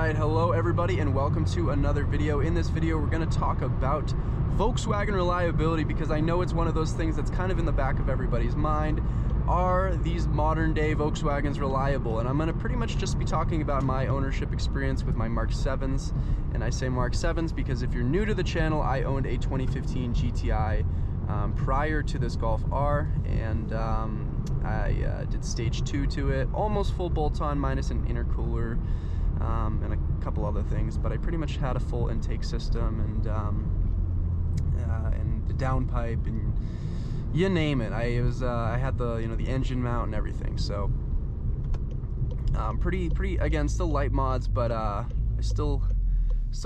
Alright, hello everybody and welcome to another video. In this video we're going to talk about Volkswagen reliability, because I know it's one of those things that's kind of in the back of everybody's mind. Are these modern day Volkswagens reliable? And I'm going to pretty much just be talking about my ownership experience with my Mark 7s. And I say Mark 7s because if you're new to the channel, I owned a 2015 GTI prior to this Golf R, and I did stage 2 to it, almost full bolt-on minus an intercooler and a couple other things, but I pretty much had a full intake system and the downpipe and you name it. I had the the engine mount and everything. So pretty again, still light mods, but I still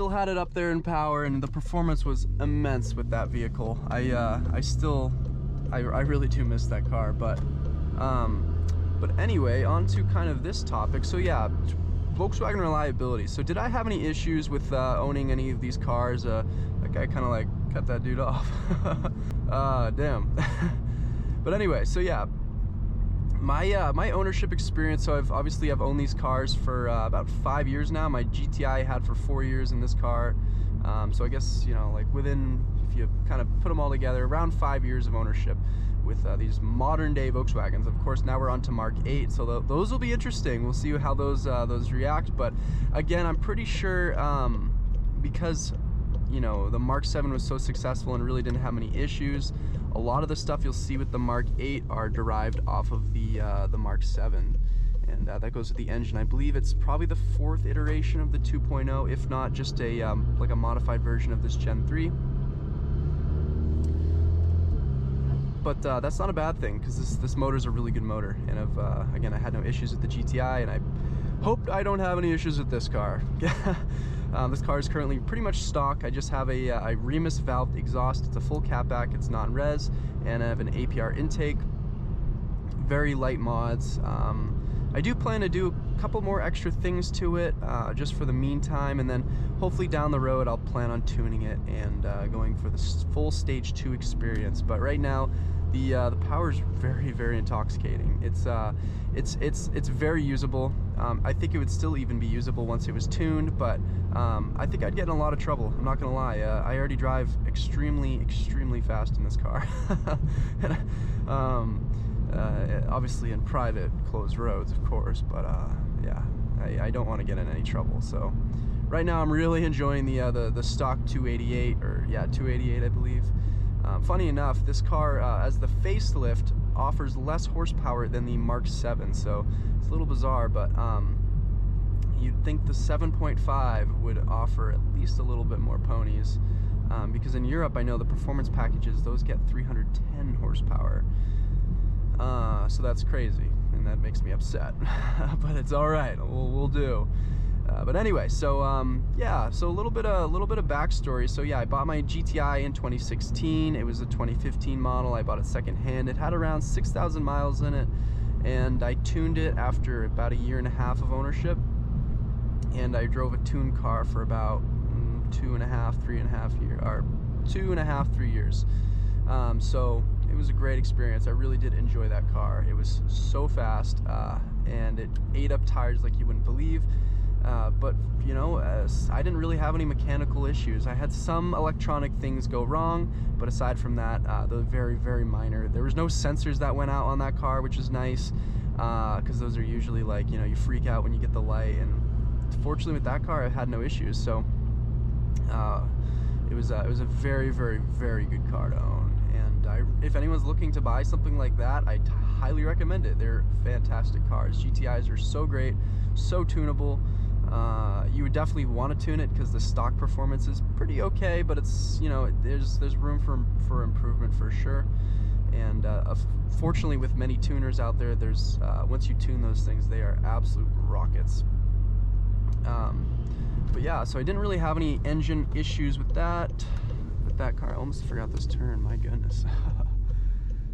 had it up there in power, and the performance was immense with that vehicle. I really do miss that car, but anyway, on to kind of this topic. So yeah, Volkswagen reliability. So did I have any issues with owning any of these cars? That guy kind of like cut that dude off. Damn. But anyway, so yeah, my ownership experience. So I've owned these cars for about 5 years now. My GTI I had for 4 years in this car. So I guess, like within, if you kind of put them all together, around 5 years of ownership with these modern day Volkswagens. Of course, now we're on to Mark 8, so those will be interesting. We'll see how those react. But again, I'm pretty sure because the Mark 7 was so successful and really didn't have many issues, a lot of the stuff you'll see with the Mark 8 are derived off of the Mark 7. And that goes with the engine. I believe it's probably the 4th iteration of the 2.0, if not just a like a modified version of this Gen 3. But that's not a bad thing, because this motor's a really good motor. And again, I had no issues with the GTI, and I hope I don't have any issues with this car. This car is currently pretty much stock. I just have a Remus valved exhaust. It's a full catback. It's non-res, and I have an APR intake. Very light mods. I do plan to do a couple more extra things to it just for the meantime, and then hopefully down the road I'll plan on tuning it and going for the full stage 2 experience. But right now the power is very, very intoxicating. It's very usable. I think it would still even be usable once it was tuned, but I think I'd get in a lot of trouble. I'm not gonna lie. I already drive extremely fast in this car. Obviously in private closed roads, of course, but yeah, I don't want to get in any trouble. So right now I'm really enjoying the stock 288, or yeah, 288 I believe. Funny enough, this car as the facelift offers less horsepower than the Mark 7, so it's a little bizarre, but you'd think the 7.5 would offer at least a little bit more ponies, because in Europe I know the performance packages, those get 310 horsepower. So that's crazy, and that makes me upset. But it's all right. We'll do. But anyway, so yeah, so a little bit of backstory. So yeah, I bought my GTI in 2016. It was a 2015 model. I bought it secondhand. It had around 6,000 miles in it, and I tuned it after about 1.5 years of ownership. And I drove a tuned car for about 3 years. So it was a great experience. I really did enjoy that car. It was so fast, and it ate up tires like you wouldn't believe. But I didn't really have any mechanical issues. I had some electronic things go wrong, but aside from that, they're very, very minor. There was no sensors that went out on that car, which is nice, because those are usually like, you freak out when you get the light. And fortunately with that car, I had no issues. So it was a very, very, very good car to own. And if anyone's looking to buy something like that, I highly recommend it. They're fantastic cars. GTIs are so great, so tunable. You would definitely want to tune it because the stock performance is pretty okay, but it's there's room for improvement for sure. And fortunately, with many tuners out there, there's once you tune those things, they are absolute rockets. But yeah, so I didn't really have any engine issues with that car. I almost forgot this turn, my goodness.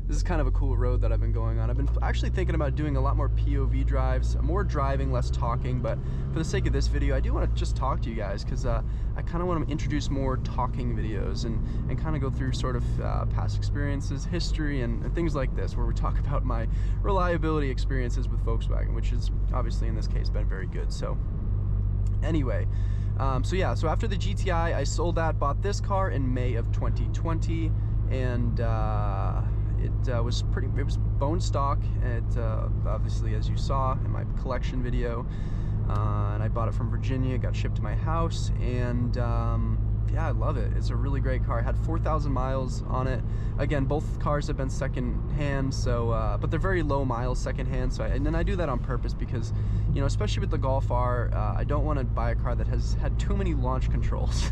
This is kind of a cool road that I've been going on. I've been actually thinking about doing a lot more POV drives, more driving, less talking, but for the sake of this video, I do want to just talk to you guys, because I kind of want to introduce more talking videos and kind of go through sort of past experiences, history, and things like this, where we talk about my reliability experiences with Volkswagen, which is obviously in this case been very good. So Anyway, so yeah, so after the GTI, I sold that, bought this car in May of 2020, and it was bone stock. It obviously, as you saw in my collection video, and I bought it from Virginia. It got shipped to my house, and yeah, I love it. It's a really great car. It had 4,000 miles on it. Again, both cars have been second hand, so but they're very low miles second hand. So and then I do that on purpose because, you know, especially with the Golf R, I don't want to buy a car that has had too many launch controls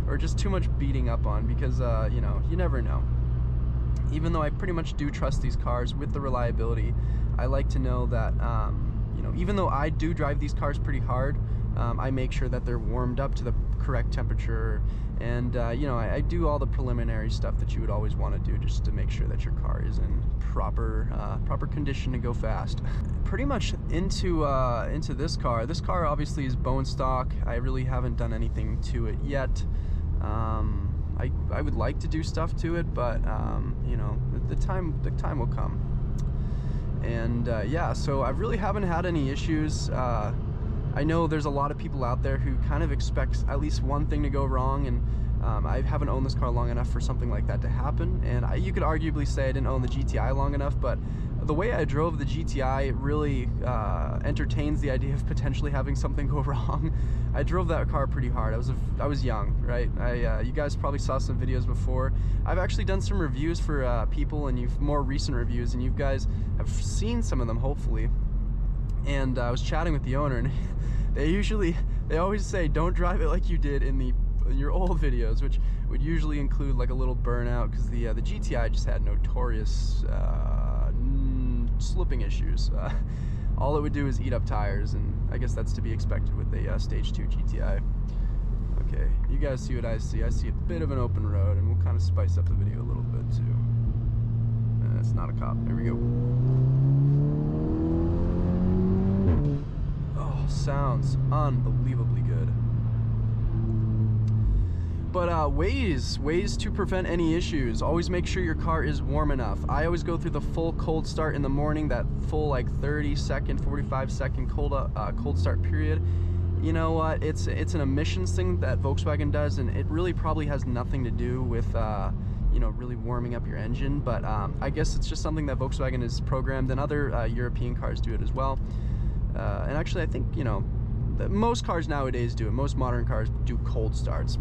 or just too much beating up on, because you know, you never know. Even though I pretty much do trust these cars with the reliability, I like to know that you know, even though I do drive these cars pretty hard, I make sure that they're warmed up to the correct temperature, and you know, I do all the preliminary stuff that you would always want to do just to make sure that your car is in proper condition to go fast. Pretty much into this car. This car obviously is bone stock. I really haven't done anything to it yet. I would like to do stuff to it, but you know, the time will come. And yeah, so I really haven't had any issues. I know there's a lot of people out there who kind of expect at least one thing to go wrong, and I haven't owned this car long enough for something like that to happen. And you could arguably say I didn't own the GTI long enough, but the way I drove the GTI, it really entertains the idea of potentially having something go wrong. I drove that car pretty hard. I was young, right? You guys probably saw some videos before. I've actually done some reviews for people, and more recent reviews, and you guys have seen some of them, hopefully. And I was chatting with the owner, and they always say, don't drive it like you did in your old videos, which would usually include like a little burnout, because the GTI just had notorious slipping issues. All it would do is eat up tires, and I guess that's to be expected with a Stage 2 GTI. Okay, you guys see what I see. I see a bit of an open road, and we'll kind of spice up the video a little bit too. It's not a cop. There we go. Oh, sounds unbelievably good. But ways to prevent any issues. Always make sure your car is warm enough. I always go through the full cold start in the morning, that full like 30-second, 45-second cold start period. You know what? It's an emissions thing that Volkswagen does, and it really probably has nothing to do with you know, really warming up your engine. But I guess it's just something that Volkswagen is programmed, and other European cars do it as well. And actually, I think, you know, most cars nowadays do it. Most modern cars do cold starts.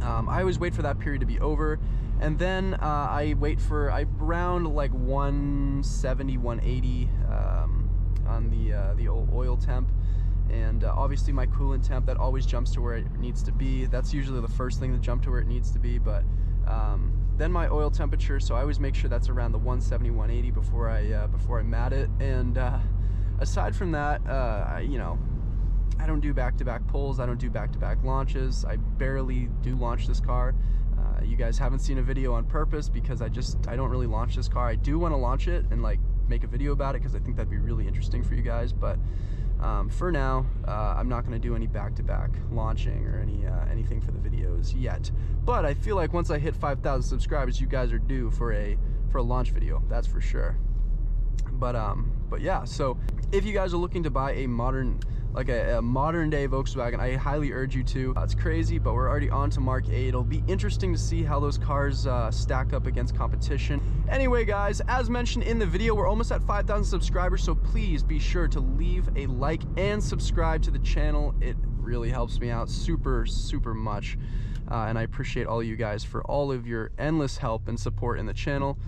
I always wait for that period to be over, and then I wait for around like 170, 180 on the old oil temp, and obviously my coolant temp, that always jumps to where it needs to be. That's usually the first thing to jump to where it needs to be. But then my oil temperature, so I always make sure that's around the 170, 180 before I mat it. And aside from that, you know, I don't do back-to-back pulls. I don't do back-to-back launches. I barely do launch this car. You guys haven't seen a video on purpose because I don't really launch this car. I do want to launch it and like make a video about it, because I think that'd be really interesting for you guys. But for now, I'm not going to do any back-to-back launching or anything for the videos yet. But I feel like once I hit 5,000 subscribers, you guys are due for a launch video. That's for sure. But yeah, so if you guys are looking to buy a modern day Volkswagen, I highly urge you to. It's crazy, but we're already on to Mark 8. It'll be interesting to see how those cars stack up against competition. Anyway, guys, as mentioned in the video, we're almost at 5,000 subscribers, so please be sure to leave a like and subscribe to the channel. It really helps me out super much, and I appreciate all of you guys for all of your endless help and support in the channel.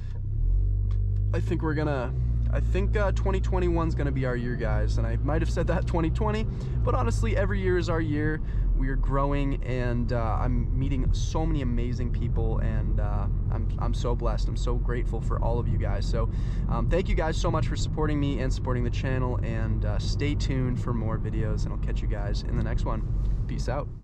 I think 2021 is going to be our year, guys, and I might have said that 2020, but honestly, every year is our year. We are growing, and I'm meeting so many amazing people, and I'm so blessed. I'm so grateful for all of you guys. So thank you guys so much for supporting me and supporting the channel, and stay tuned for more videos, and I'll catch you guys in the next one. Peace out.